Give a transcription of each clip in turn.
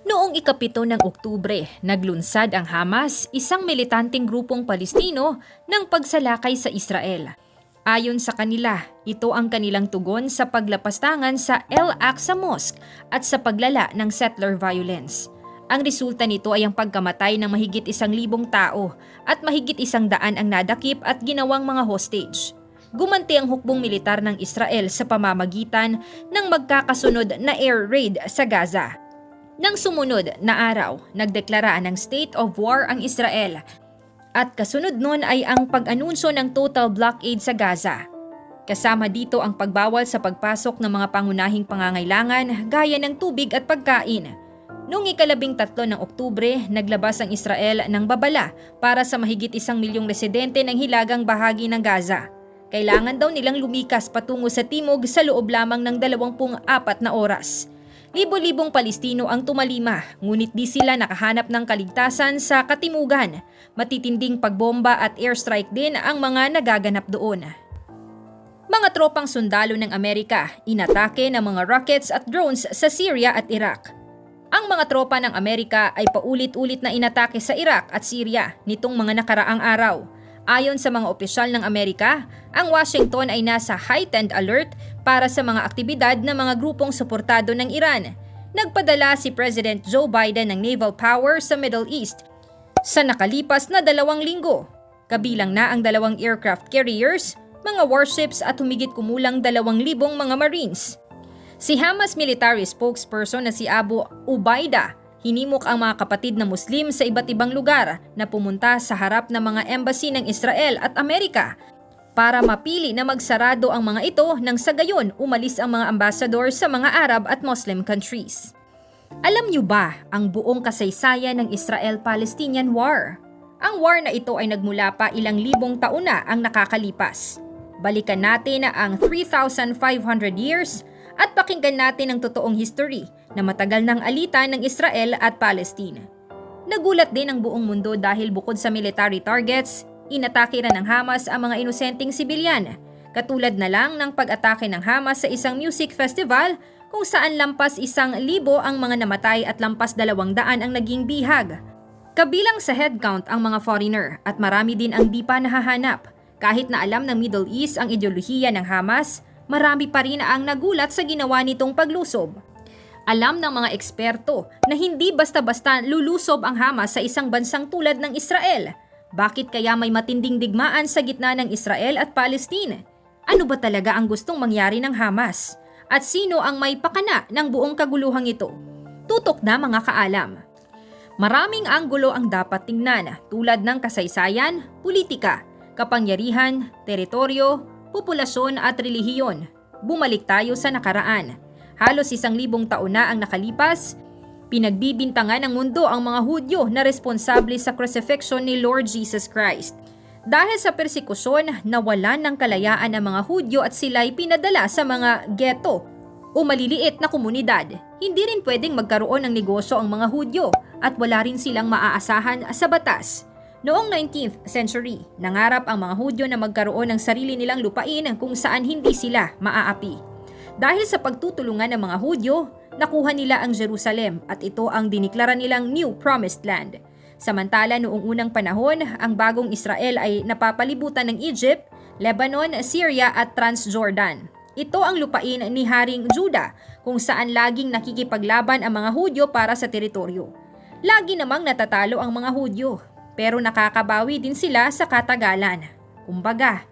Noong ikapito ng Oktubre, naglunsad ang Hamas, isang militanteng grupong Palestino, ng pagsalakay sa Israel. Ayon sa kanila, ito ang kanilang tugon sa paglapastangan sa Al-Aqsa Mosque at sa paglala ng settler violence. Ang resulta nito ay ang pagkamatay ng mahigit 1,000 tao at mahigit 100 ang nadakip at ginawang mga hostage. Gumanti ang hukbong militar ng Israel sa pamamagitan ng magkakasunod na air raid sa Gaza. Nang sumunod na araw, nagdeklara ng state of war ang Israel at kasunod nun ay ang pag-anunsyo ng total blockade sa Gaza. Kasama dito ang pagbawal sa pagpasok ng mga pangunahing pangangailangan gaya ng tubig at pagkain. Noong ika-13 ng Oktubre, naglabas ang Israel ng babala para sa mahigit 1 milyong residente ng hilagang bahagi ng Gaza. Kailangan daw nilang lumikas patungo sa timog sa loob lamang ng 24 na oras. Libo-libong Palestino ang tumalima, ngunit di sila nakahanap ng kaligtasan sa katimugan. Matitinding pagbomba at airstrike din ang mga nagaganap doon. Mga tropang sundalo ng Amerika, inatake ng mga rockets at drones sa Syria at Iraq. Ang mga tropa ng Amerika ay paulit-ulit na inatake sa Iraq at Syria nitong mga nakaraang araw. Ayon sa mga opisyal ng Amerika, ang Washington ay nasa heightened alert para sa mga aktibidad ng mga grupong suportado ng Iran. Nagpadala si President Joe Biden ng naval power sa Middle East sa nakalipas na 2 linggo. Kabilang na ang 2 aircraft carriers, mga warships at humigit kumulang 2,000 mga Marines. Si Hamas military spokesperson na si Abu Ubaida, hinimok ang mga kapatid na Muslim sa iba't ibang lugar na pumunta sa harap ng mga embassy ng Israel at Amerika para mapili na magsarado ang mga ito nang sa gayon umalis ang mga ambassador sa mga Arab at Muslim countries. Alam niyo ba ang buong kasaysayan ng Israel-Palestinian War? Ang war na ito ay nagmula pa ilang libong taon na ang nakakalipas. Balikan natin ang 3,500 years at pakinggan natin ang totoong history na matagal ng alitan ng Israel at Palestine. Nagulat din ang buong mundo dahil bukod sa military targets, inatake rin ng Hamas ang mga inosenteng sibilyan, katulad na lang ng pag-atake ng Hamas sa isang music festival kung saan lampas 1,000 ang mga namatay at lampas 200 ang naging bihag. Kabilang sa headcount ang mga foreigner at marami din ang di pa nahahanap. Kahit na alam ng Middle East ang ideolohiya ng Hamas, marami pa rin ang nagulat sa ginawa nitong paglusob. Alam ng mga eksperto na hindi basta-basta lulusob ang Hamas sa isang bansang tulad ng Israel. Bakit kaya may matinding digmaan sa gitna ng Israel at Palestine? Ano ba talaga ang gustong mangyari ng Hamas? At sino ang may pakana ng buong kaguluhang ito? Tutok na mga kaalam. Maraming anggulo ang dapat tingnan tulad ng kasaysayan, politika, kapangyarihan, teritoryo, populasyon at relihiyon. Bumalik tayo sa nakaraan. Halos 1,000 taon na ang nakalipas. Pinagbibintangan ng mundo ang mga Hudyo na responsable sa crucifixion ni Lord Jesus Christ. Dahil sa persekusyon, nawalan ng kalayaan ang mga Hudyo at sila'y pinadala sa mga ghetto o maliliit na komunidad. Hindi rin pwedeng magkaroon ng negosyo ang mga Hudyo at wala rin silang maaasahan sa batas. Noong 19th century, nangarap ang mga Hudyo na magkaroon ng sarili nilang lupain kung saan hindi sila maaapi. Dahil sa pagtutulungan ng mga Hudyo, nakuha nila ang Jerusalem at ito ang diniklara nilang New Promised Land. Samantala noong unang panahon, ang bagong Israel ay napapalibutan ng Egypt, Lebanon, Syria at Transjordan. Ito ang lupain ni Haring Juda kung saan laging nakikipaglaban ang mga Hudyo para sa teritoryo. Lagi namang natatalo ang mga Hudyo, pero nakakabawi din sila sa katagalan. Kumbaga,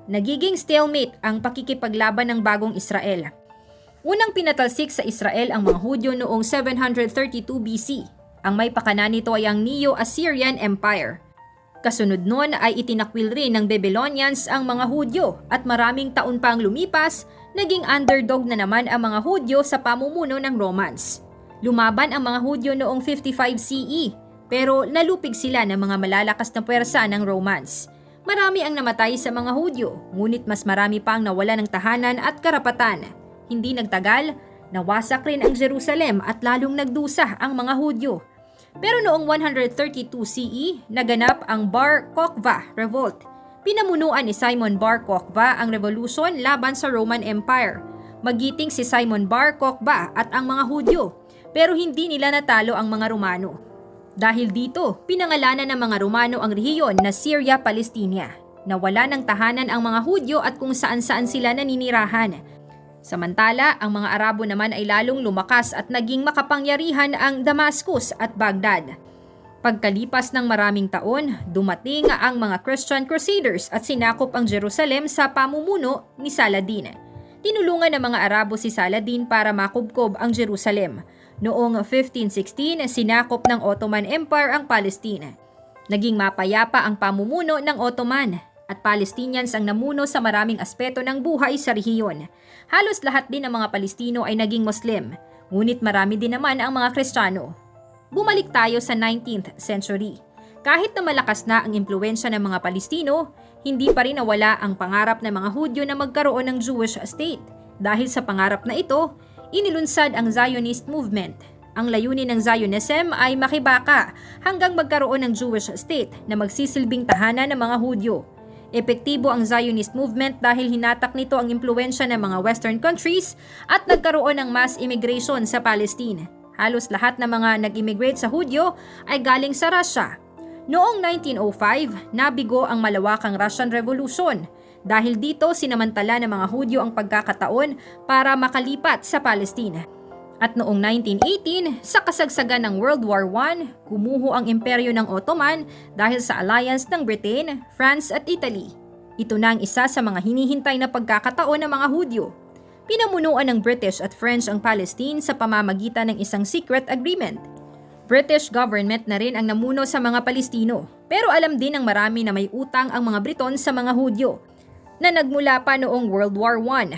nagiging stalemate ang pakikipaglaban ng bagong Israel. Unang pinatalsik sa Israel ang mga Hudyo noong 732 BC. Ang may pakana nito ay ang Neo-Assyrian Empire. Kasunod nun ay itinakwil rin ng Babylonians ang mga Hudyo at maraming taon pa ang lumipas, naging underdog na naman ang mga Hudyo sa pamumuno ng Romans. Lumaban ang mga Hudyo noong 55 CE, pero nalupig sila ng mga malalakas na puwersa ng Romans. Marami ang namatay sa mga Hudyo, ngunit mas marami pa ang nawala ng tahanan at karapatan. Hindi nagtagal, nawasak rin ang Jerusalem at lalong nagdusa ang mga Hudyo. Pero noong 132 CE, naganap ang Bar Kokhba Revolt. Pinamunuan ni Simon Bar Kokhba ang revolusyon laban sa Roman Empire. Magiting si Simon Bar Kokhba at ang mga Hudyo. pero hindi nila natalo ang mga Romano. Dahil dito, pinangalanan ng mga Romano ang rehiyon na Syria Palestina, na wala ng tahanan ang mga Hudyo at kung saan-saan sila naninirahan. Samantala, ang mga Arabo naman ay lalong lumakas at naging makapangyarihan ang Damascus at Baghdad. Pagkalipas ng maraming taon, dumating ang mga Christian Crusaders at sinakop ang Jerusalem sa pamumuno ni Saladin. Tinulungan ng mga Arabo si Saladin para makubkob ang Jerusalem. Noong 1516, sinakop ng Ottoman Empire ang Palestina. Naging mapayapa ang pamumuno ng Ottoman at Palestinians ang namuno sa maraming aspeto ng buhay sa rehiyon. Halos lahat din ng mga Palestino ay naging Muslim, ngunit marami din naman ang mga Kristiyano. Bumalik tayo sa 19th century. Kahit na malakas na ang impluwensya ng mga Palestino, hindi pa rin nawala ang pangarap ng mga Hudyo na magkaroon ng Jewish state. Dahil sa pangarap na ito, inilunsad ang Zionist movement. Ang layunin ng Zionism ay makibaka hanggang magkaroon ng Jewish state na magsisilbing tahanan ng mga Hudyo. Epektibo ang Zionist movement dahil hinatak nito ang impluwensya ng mga Western countries at nagkaroon ng mass immigration sa Palestine. Halos lahat ng mga nag-immigrate sa Hudyo ay galing sa Russia. Noong 1905, nabigo ang malawakang Russian Revolution. Dahil dito, sinamantala ng mga Hudyo ang pagkakataon para makalipat sa Palestina. At noong 1918, sa kasagsagan ng World War I, gumuho ang imperyo ng Ottoman dahil sa alliance ng Britain, France at Italy. Ito na ang isa sa mga hinihintay na pagkakataon ng mga Hudyo. Pinamunuan ng British at French ang Palestine sa pamamagitan ng isang secret agreement. British government na rin ang namuno sa mga Palestino, pero alam din ng marami na may utang ang mga Briton sa mga Hudyo, na nagmula pa noong World War I.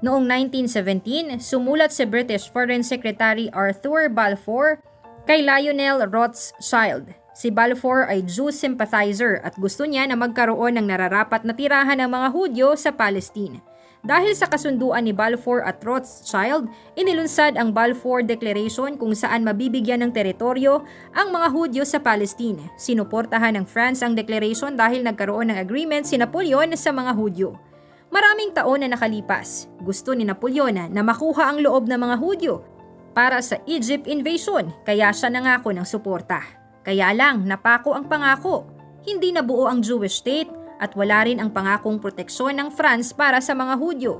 Noong 1917, sumulat si British Foreign Secretary Arthur Balfour kay Lionel Rothschild. Si Balfour ay Jew sympathizer at gusto niya na magkaroon ng nararapat na tirahan ng mga Hudyo sa Palestine. Dahil sa kasunduan ni Balfour at Rothschild, inilunsad ang Balfour Declaration kung saan mabibigyan ng teritoryo ang mga Hudyo sa Palestine. Sinuportahan ng France ang declaration dahil nagkaroon ng agreement si Napoleon sa mga Hudyo. Maraming taon na nakalipas, gusto ni Napoleon na makuha ang loob ng mga Hudyo para sa Egypt invasion, kaya siya nangako ng suporta. Kaya lang, napako ang pangako. Hindi nabuo ang Jewish state at wala rin ang pangakong proteksyon ng France para sa mga Hudyo.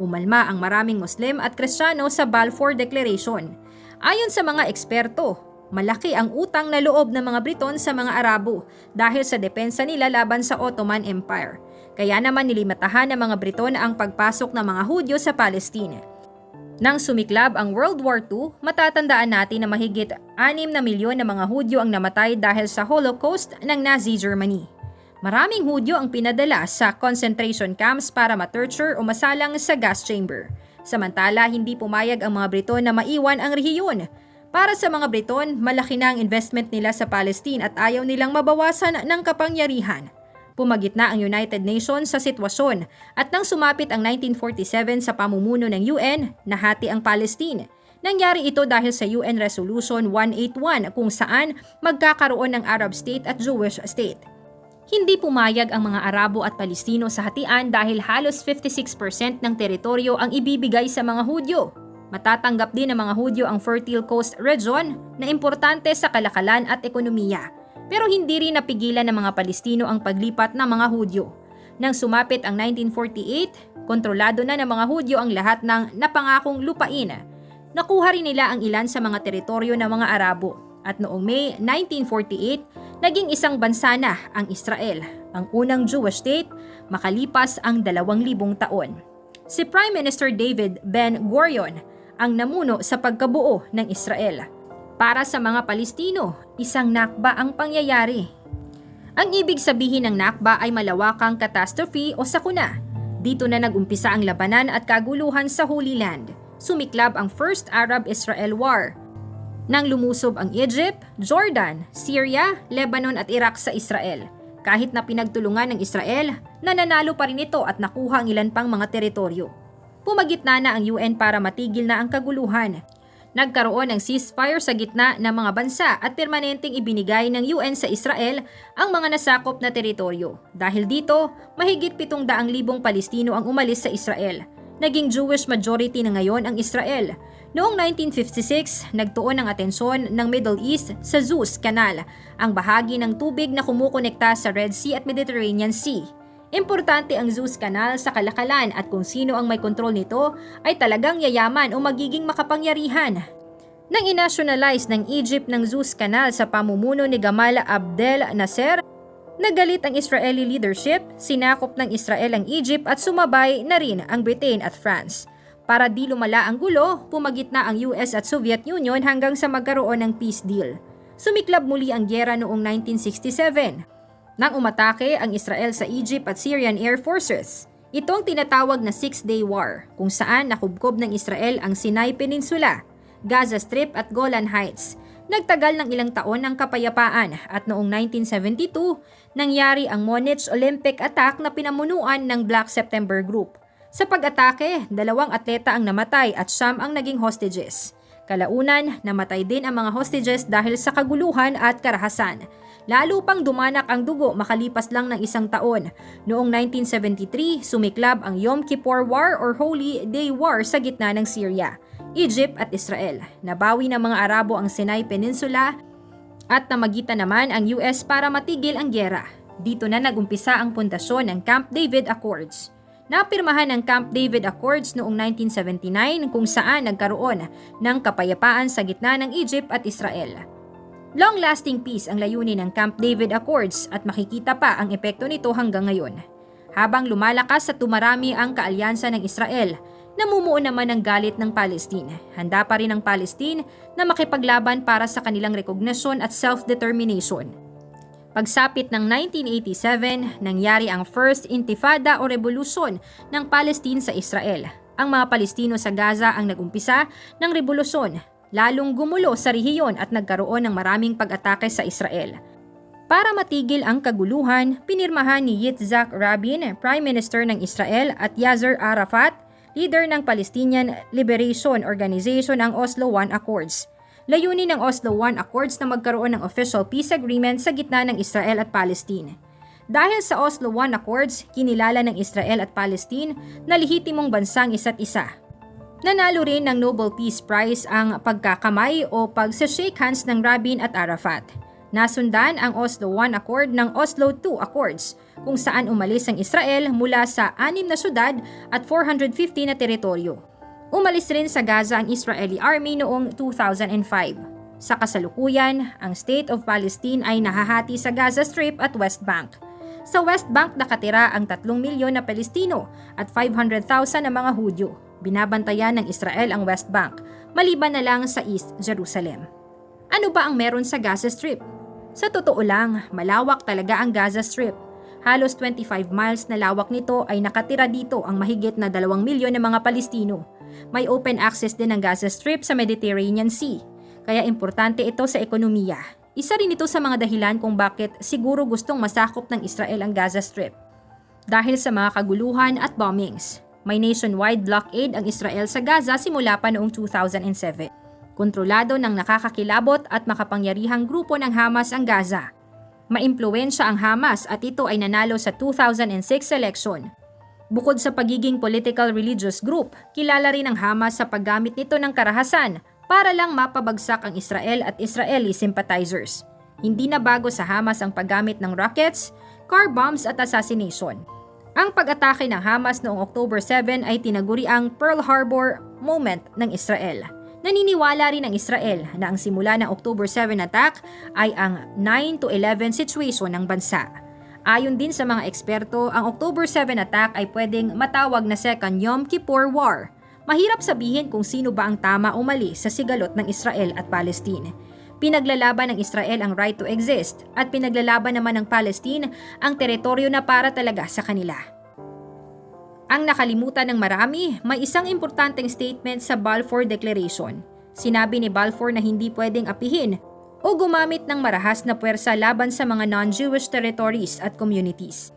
Umalma ang maraming Muslim at Kristiyano sa Balfour Declaration. Ayon sa mga eksperto, malaki ang utang na loob ng mga Briton sa mga Arabo dahil sa depensa nila laban sa Ottoman Empire. Kaya naman nilimatahan ng mga Briton ang pagpasok ng mga Hudyo sa Palestine. Nang sumiklab ang World War II, matatandaan natin na mahigit 6 na milyon na mga Hudyo ang namatay dahil sa Holocaust ng Nazi Germany. Maraming Hudyo ang pinadala sa concentration camps para ma-torture o masalang sa gas chamber. Samantala, hindi pumayag ang mga Briton na maiwan ang rehiyon. Para sa mga Briton, malaki na ang investment nila sa Palestine at ayaw nilang mabawasan ng kapangyarihan. Pumagitna ang United Nations sa sitwasyon at nang sumapit ang 1947 sa pamumuno ng UN, nahati ang Palestine. Nangyari ito dahil sa UN Resolution 181 kung saan magkakaroon ng Arab State at Jewish State. Hindi pumayag ang mga Arabo at Palestino sa hatian dahil halos 56% ng teritoryo ang ibibigay sa mga Hudyo. Matatanggap din ng mga Hudyo ang Fertile Coast Region na importante sa kalakalan at ekonomiya. Pero hindi rin napigilan ng mga Palestino ang paglipat ng mga Hudyo. Nang sumapit ang 1948, kontrolado na ng mga Hudyo ang lahat ng napangakong lupain. Nakuha rin nila ang ilan sa mga teritoryo ng mga Arabo. At noong May 1948, naging isang bansa na ang Israel, ang unang Jewish state makalipas ang 2,000 taon. Si Prime Minister David Ben-Gurion ang namuno sa pagkabuo ng Israel. Para sa mga Palestino, isang nakba ang pangyayari. Ang ibig sabihin ng nakba ay malawakang catastrophe o sakuna. Dito na nag-umpisa ang labanan at kaguluhan sa Holy Land. Sumiklab ang First Arab-Israel War. Nang lumusob ang Egypt, Jordan, Syria, Lebanon at Iraq sa Israel. Kahit na pinagtulungan ng Israel, nananalo pa rin ito at nakuha ang ilan pang mga teritoryo. Pumagitna na ang UN para matigil na ang kaguluhan. Nagkaroon ng ceasefire sa gitna ng mga bansa at permanenteng ibinigay ng UN sa Israel ang mga nasakop na teritoryo. Dahil dito, mahigit 700,000 Palestino ang umalis sa Israel. Naging Jewish majority na ngayon ang Israel. Noong 1956, nagtuon ang atensyon ng Middle East sa Suez Canal, ang bahagi ng tubig na kumukonekta sa Red Sea at Mediterranean Sea. Importante ang Suez Canal sa kalakalan at kung sino ang may kontrol nito ay talagang yayaman o magiging makapangyarihan. Nang inationalize ng Egypt ng Suez Canal sa pamumuno ni Gamal Abdel Nasser, nagalit ang Israeli leadership, sinakop ng Israel ang Egypt at sumabay na rin ang Britain at France. Para di lumala ang gulo, pumagitna ang US at Soviet Union hanggang sa magkaroon ng peace deal. Sumiklab muli ang gyera noong 1967 nang umatake ang Israel sa Egypt at Syrian Air Forces. Ito ang tinatawag na Six-Day War, kung saan nakubkob ng Israel ang Sinai Peninsula, Gaza Strip at Golan Heights. Nagtagal ng ilang taon ng kapayapaan at noong 1972, nangyari ang Munich Olympic attack na pinamunuan ng Black September Group. Sa pag-atake, 2 atleta ang namatay at 9 ang naging hostages. Kalaunan, namatay din ang mga hostages dahil sa kaguluhan at karahasan. Lalo pang dumanak ang dugo makalipas lang ng 1 taon. Noong 1973, sumiklab ang Yom Kippur War or Holy Day War sa gitna ng Syria, Egypt at Israel. Nabawi ng mga Arabo ang Sinai Peninsula at namagitan naman ang US para matigil ang gyera. Dito na nagumpisa ang pundasyon ng Camp David Accords. Napirmahan ang Camp David Accords noong 1979 kung saan nagkaroon ng kapayapaan sa gitna ng Egypt at Israel. Long-lasting peace ang layunin ng Camp David Accords at makikita pa ang epekto nito hanggang ngayon. Habang lumalakas at tumarami ang kaalyansa ng Israel, namumuo naman ang galit ng Palestine. Handa pa rin ang Palestine na makipaglaban para sa kanilang rekognasyon at self-determination. Pagsapit ng 1987, nangyari ang First Intifada o revolusyon ng Palestine sa Israel. Ang mga Palestino sa Gaza ang nagumpisa ng revolusyon, lalong gumulo sa rehiyon at nagkaroon ng maraming pag-atake sa Israel. Para matigil ang kaguluhan, pinirmahan ni Yitzhak Rabin, Prime Minister ng Israel, at Yasser Arafat, leader ng Palestinian Liberation Organization, ang Oslo I Accords. Layunin ng Oslo I Accords na magkaroon ng official peace agreement sa gitna ng Israel at Palestine. Dahil sa Oslo I Accords, kinilala ng Israel at Palestine na lehitimong bansang isa't isa. Nanalo rin ng Nobel Peace Prize ang pagkakamay o pagsa-shake hands ng Rabin at Arafat. Nasundan ang Oslo I Accord ng Oslo II Accords, kung saan umalis ang Israel mula sa 6 na syudad at 450 na teritoryo. Umalis rin sa Gaza ang Israeli Army noong 2005. Sa kasalukuyan, ang State of Palestine ay nahahati sa Gaza Strip at West Bank. Sa West Bank nakatira ang 3 milyon na Palestino at 500,000 na mga Hudyo. Binabantayan ng Israel ang West Bank, maliban na lang sa East Jerusalem. Ano ba ang meron sa Gaza Strip? Sa totoo lang, malawak talaga ang Gaza Strip. Halos 25 miles na lawak nito ay nakatira dito ang mahigit na 2 milyon na mga Palestino. May open access din ang Gaza Strip sa Mediterranean Sea, kaya importante ito sa ekonomiya. Isa rin ito sa mga dahilan kung bakit siguro gustong masakop ng Israel ang Gaza Strip. Dahil sa mga kaguluhan at bombings, may nationwide blockade ang Israel sa Gaza simula pa noong 2007. Kontrolado ng nakakakilabot at makapangyarihang grupo ng Hamas ang Gaza. Maimpluwensya ang Hamas at ito ay nanalo sa 2006 election. Bukod sa pagiging political religious group, kilala rin ang Hamas sa paggamit nito ng karahasan para lang mapabagsak ang Israel at Israeli sympathizers. Hindi na bago sa Hamas ang paggamit ng rockets, car bombs at assassination. Ang pag-atake ng Hamas noong October 7 ay tinaguri ang Pearl Harbor moment ng Israel. Naniniwala rin ang Israel na ang simula ng October 7 attack ay ang 9 to 11 situation ng bansa. Ayon din sa mga eksperto, ang October 7 attack ay pwedeng matawag na Second Yom Kippur War. Mahirap sabihin kung sino ba ang tama o mali sa sigalot ng Israel at Palestine. Pinaglalaban ng Israel ang right to exist at pinaglalaban naman ng Palestine ang teritoryo na para talaga sa kanila. Ang nakalimutan ng marami, may isang importanteng statement sa Balfour Declaration. Sinabi ni Balfour na hindi pwedeng apihin o gumamit ng marahas na puwersa laban sa mga non-Jewish territories at communities.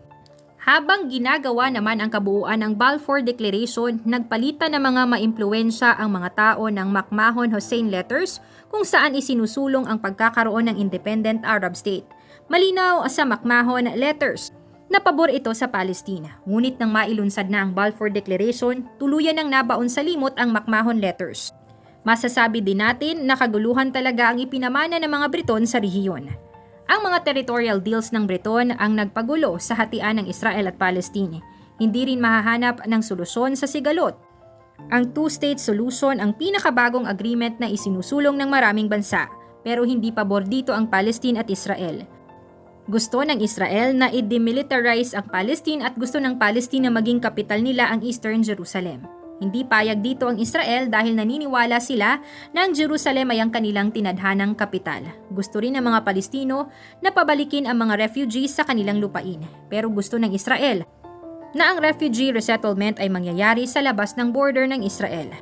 Habang ginagawa naman ang kabuuan ng Balfour Declaration, nagpalitan ng mga maimpluwensya ang mga tao ng McMahon-Hussein Letters kung saan isinusulong ang pagkakaroon ng independent Arab state. Malinaw sa McMahon Letters na pabor ito sa Palestina. Ngunit nang mailunsad na ang Balfour Declaration, tuluyan nang nabaon sa limot ang McMahon Letters. Masasabi din natin na kaguluhan talaga ang ipinamana ng mga Briton sa rehiyon. Ang mga territorial deals ng Briton ang nagpagulo sa hatian ng Israel at Palestine. Hindi rin mahahanap ng solusyon sa sigalot. Ang two-state solution ang pinakabagong agreement na isinusulong ng maraming bansa, pero hindi pabor dito ang Palestine at Israel. Gusto ng Israel na i-demilitarize ang Palestine at gusto ng Palestine na maging kapital nila ang Eastern Jerusalem. Hindi payag dito ang Israel dahil naniniwala sila na ang Jerusalem ay ang kanilang tinadhanang kapital. Gusto rin ng mga Palestino na pabalikin ang mga refugees sa kanilang lupain. Pero gusto ng Israel na ang refugee resettlement ay mangyayari sa labas ng border ng Israel.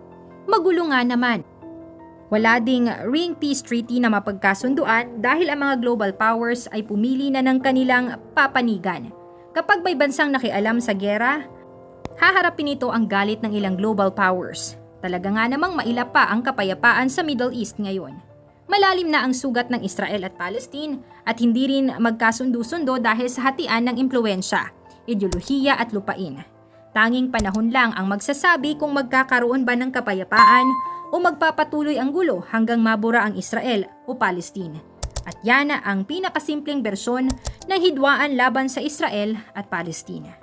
Magulo nga naman. Wala ding Ring Peace Treaty na mapagkasunduan dahil ang mga global powers ay pumili na ng kanilang papanigan. Kapag may bansang nakialam sa giyera, haharapin ito ang galit ng ilang global powers. Talaga nga namang mailap pa ang kapayapaan sa Middle East ngayon. Malalim na ang sugat ng Israel at Palestine at hindi rin magkasundo-sundo dahil sa hatian ng impluwensya, ideolohiya at lupain. Tanging panahon lang ang magsasabi kung magkakaroon ba ng kapayapaan o magpapatuloy ang gulo hanggang mabura ang Israel o Palestine. At yan ang pinakasimpleng bersyon ng hidwaan laban sa Israel at Palestine.